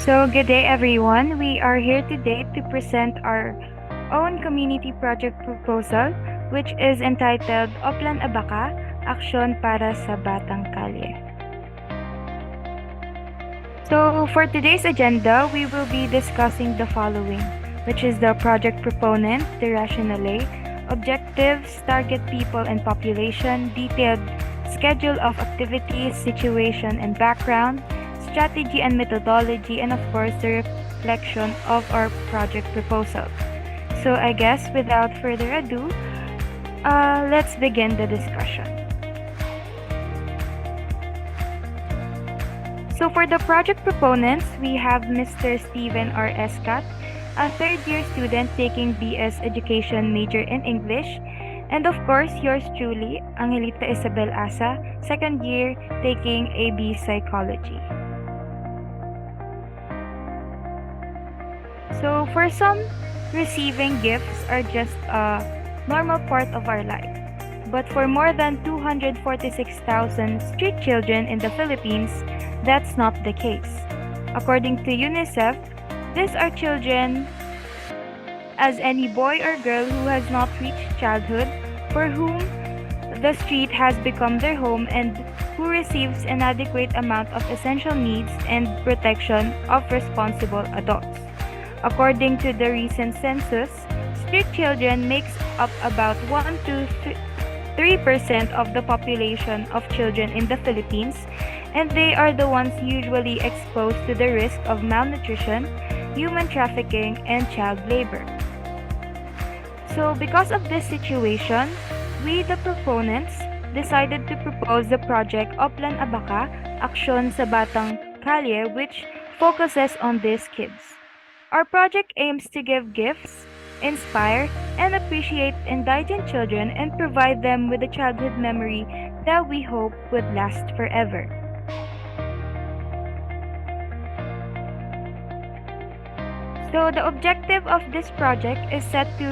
So, good day everyone. We are here today to present our own community project proposal, which is entitled Oplan ABAKA, Aksyon para sa Batang Kalye. So, for today's agenda, we will be discussing the following, which is the project proponent, the rationale, objectives, target people and population, detailed schedule of activities, situation and background, strategy and methodology, and of course, the reflection of our project proposal. So I guess without further ado, let's begin the discussion. So for the project proponents, we have Mr. Steven R. Escat, a third-year student taking BS Education major in English, and of course, yours truly, Angelita Isabel Asa, second year taking AB Psychology. So for some, receiving gifts are just a normal part of our life. But for more than 246,000 street children in the Philippines, that's not the case. According to UNICEF, these are children as any boy or girl who has not reached childhood, for whom the street has become their home and who receives an adequate amount of essential needs and protection of responsible adults. According to the recent census, street children makes up about 1 to 3% of the population of children in the Philippines, and they are the ones usually exposed to the risk of malnutrition, human trafficking, and child labor. So because of this situation, we, the proponents, decided to propose the project Oplan ABAKA, Aksyon sa Batang Kalye, which focuses on these kids. Our project aims to give gifts, inspire, and appreciate indigent children and provide them with a childhood memory that we hope would last forever. So the objective of this project is set to,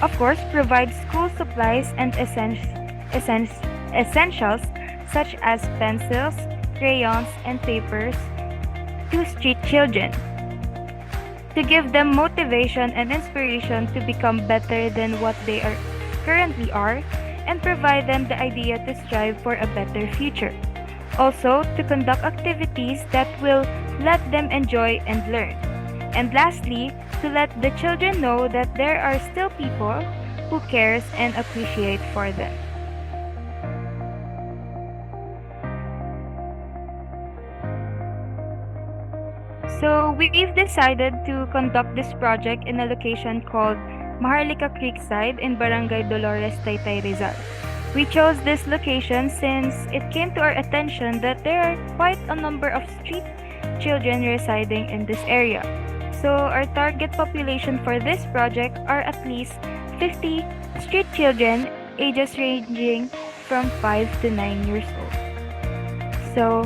of course, provide school supplies and essentials such as pencils, crayons, and papers to street children, to give them motivation and inspiration to become better than what they currently are, and provide them the idea to strive for a better future. Also, to conduct activities that will let them enjoy and learn. And lastly, to let the children know that there are still people who cares and appreciate for them. So we've decided to conduct this project in a location called Maharlika Creekside in Barangay Dolores, Taytay, Rizal. We chose this location since it came to our attention that there are quite a number of street children residing in this area. So our target population for this project are at least 50 street children, ages ranging from 5 to 9 years old. So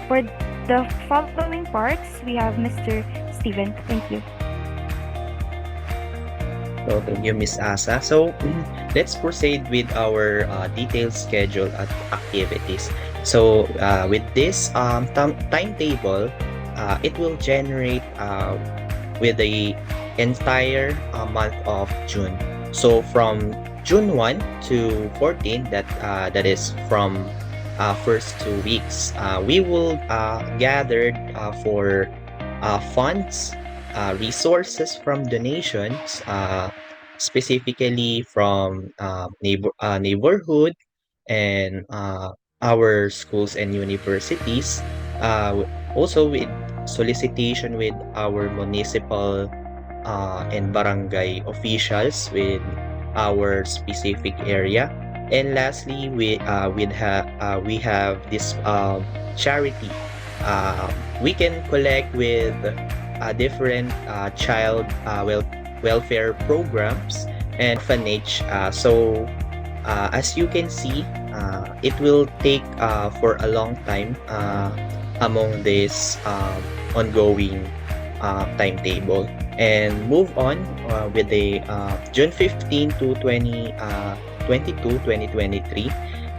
for the following parts, we have Mr. Steven. Thank you. So thank you, Miss Asa. So let's proceed with our detailed schedule at activities. So with this timetable, it will generate with the entire month of June. So from June 1 to 14, that is from first 2 weeks, we will gather for funds, resources from donations, specifically from neighborhood and our schools and universities. Also with solicitation with our municipal and barangay officials with our specific area. And lastly, we have this charity. We can collect with different child welfare programs and orphanage. So as you can see, it will take for a long time among this ongoing timetable. And move on with the June 15 to 2023.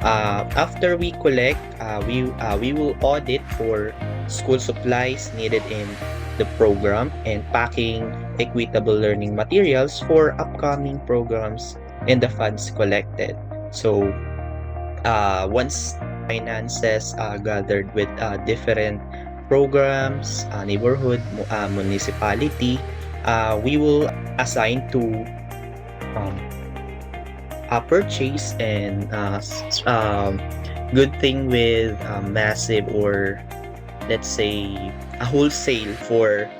After we collect, we will audit for school supplies needed in the program, and packing equitable learning materials for upcoming programs and the funds collected. So once finances gathered with different programs, neighborhood, municipality, we will assign to um, a purchase and good thing with massive, or let's say a wholesale for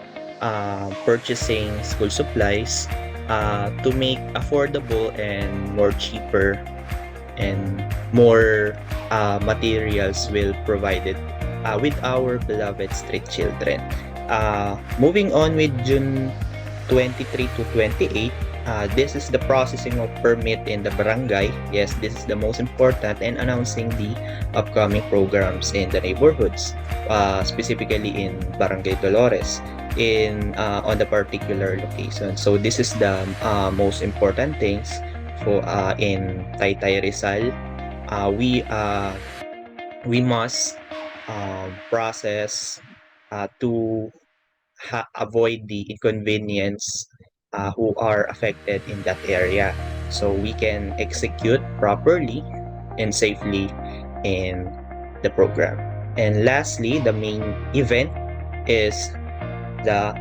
purchasing school supplies to make affordable and more cheaper and more materials will provided with our beloved street children. Moving on with June 23 to 28, this is the processing of permit in the barangay. Yes, this is the most important, and announcing the upcoming programs in the neighborhoods, specifically in Barangay Dolores in on the particular location. So this is the most important things for in Taytay Rizal. We must process to avoid the inconvenience who are affected in that area, so we can execute properly and safely in the program. And lastly, the main event is the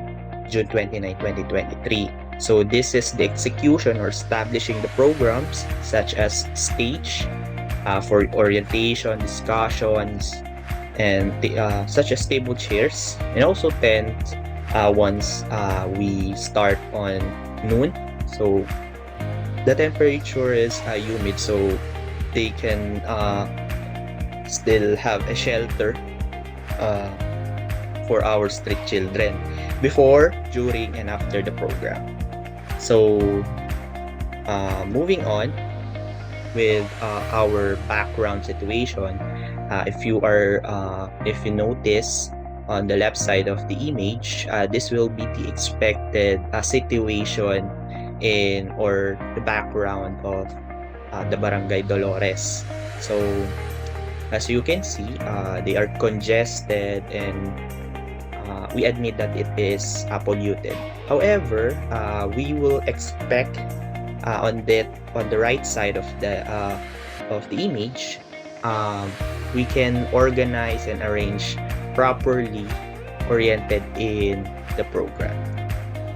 June 29, 2023. So this is the execution or establishing the programs such as stage for orientation, discussions, and such as table chairs, and also tent once we start on noon. So the temperature is humid, so they can still have a shelter uh, for our street children before, during, and after the program. So moving on with our background situation, if you notice on the left side of the image, this will be the expected situation in or the background of the Barangay Dolores. So as you can see, they are congested, and we admit that it is polluted. However, we will expect on the right side of the image, um, we can organize and arrange properly oriented in the program.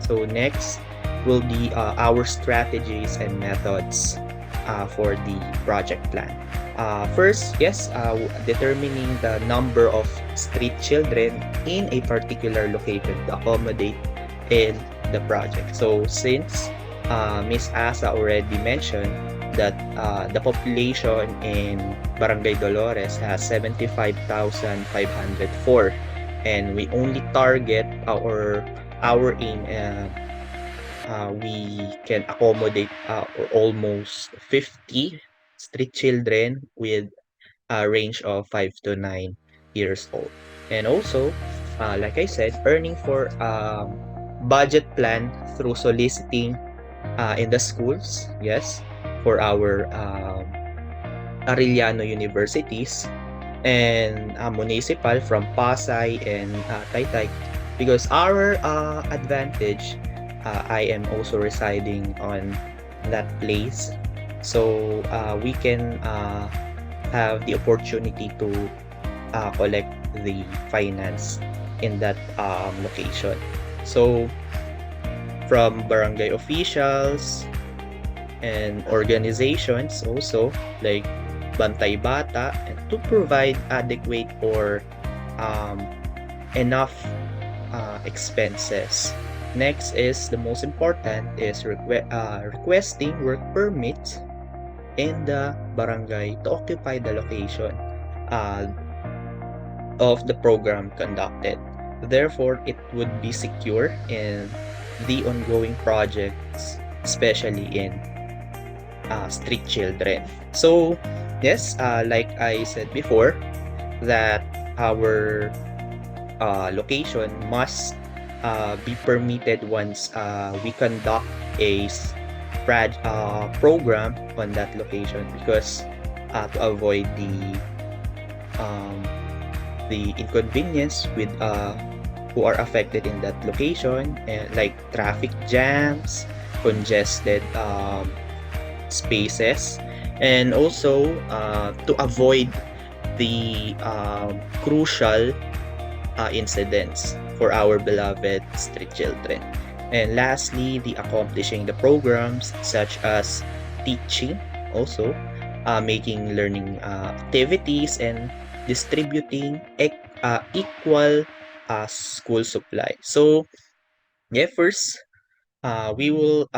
So next will be our strategies and methods for the project plan. First, yes, determining the number of street children in a particular location to accommodate in the project. So since Miss Asa already mentioned that the population in Barangay Dolores has 75,504, and we only target our aim, we can accommodate or almost 50 street children with a range of 5 to 9 years old. And also, like I said, earning for budget plan through soliciting in the schools, yes, for our Arellano universities and municipal from Pasay and Taytay, because our advantage, I am also residing on that place, so we can have the opportunity to collect the finance in that location. So from barangay officials and organizations also like Bantay Bata, and to provide adequate or um, enough expenses. Next is the most important is requesting work permits in the barangay to occupy the location uh, of the program conducted. Therefore, it would be secure in the ongoing projects, especially in street children. So, yes, like I said before, that our location must be permitted once we conduct a program on that location, because to avoid the um, the inconvenience with who are affected in that location, like traffic jams, congested spaces, and also to avoid the crucial incidents for our beloved street children. And lastly, the accomplishing the programs such as teaching, also making learning activities, and distributing equal school supply. So, yeah, first, we will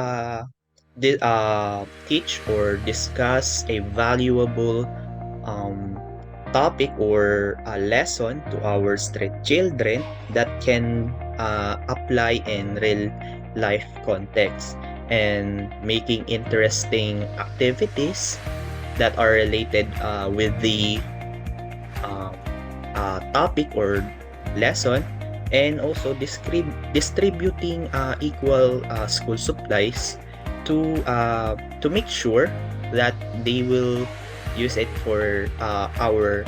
teach or discuss a valuable um, topic or a lesson to our street children that can apply in real life context, and making interesting activities that are related with the um, topic or lesson, and also distributing equal school supplies to make sure that they will use it for our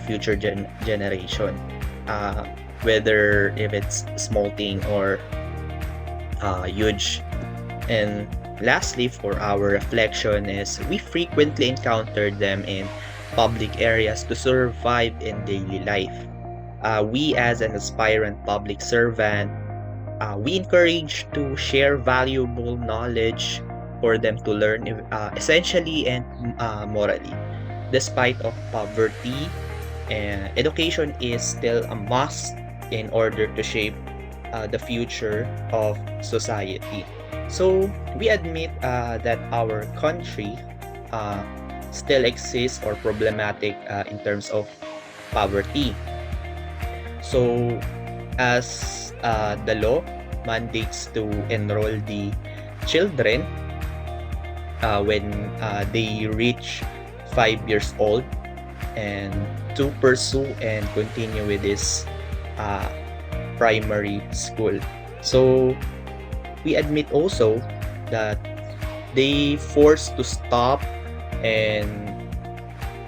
future generation, uh, whether if it's small thing or huge. And lastly, for our reflection is we frequently encounter them in public areas to survive in daily life. We as an aspirant public servant, we encourage to share valuable knowledge for them to learn essentially and morally. Despite of poverty, education is still a must in order to shape the future of society. So we admit that our country uh, still exists or problematic in terms of poverty. So as the law mandates to enroll the children when they reach 5 years old, and to pursue and continue with this uh, primary school. So we admit also that they forced to stop and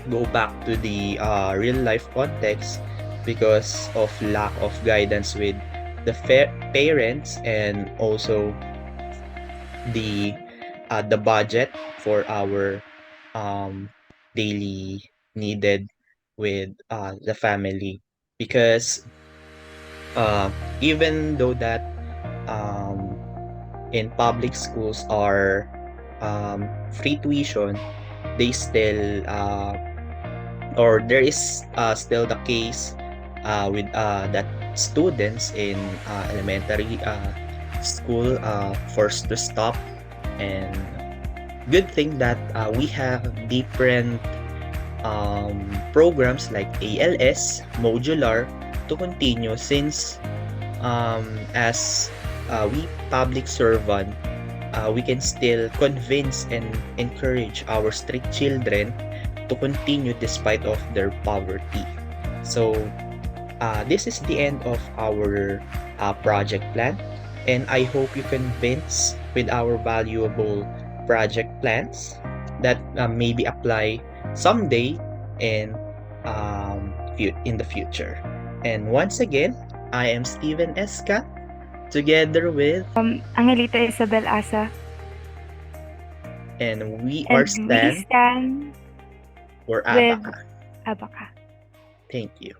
go back to the real life context because of lack of guidance with the parents, and also the budget for our um, daily needed with the family, because uh, even though that um, in public schools are free tuition, they still or there is still the case with that students in elementary school forced to stop. And good thing that we have different programs like ALS modular to continue, since as we public servant, we can still convince and encourage our street children to continue despite of their poverty. So this is the end of our project plan, and I hope you convince with our valuable project plans that maybe apply someday in in the future. And once again, I am Steven Esca, together with, Angelita Isabel Asa, and we are and we stand stand for with ABAKA. ABAKA. Thank you.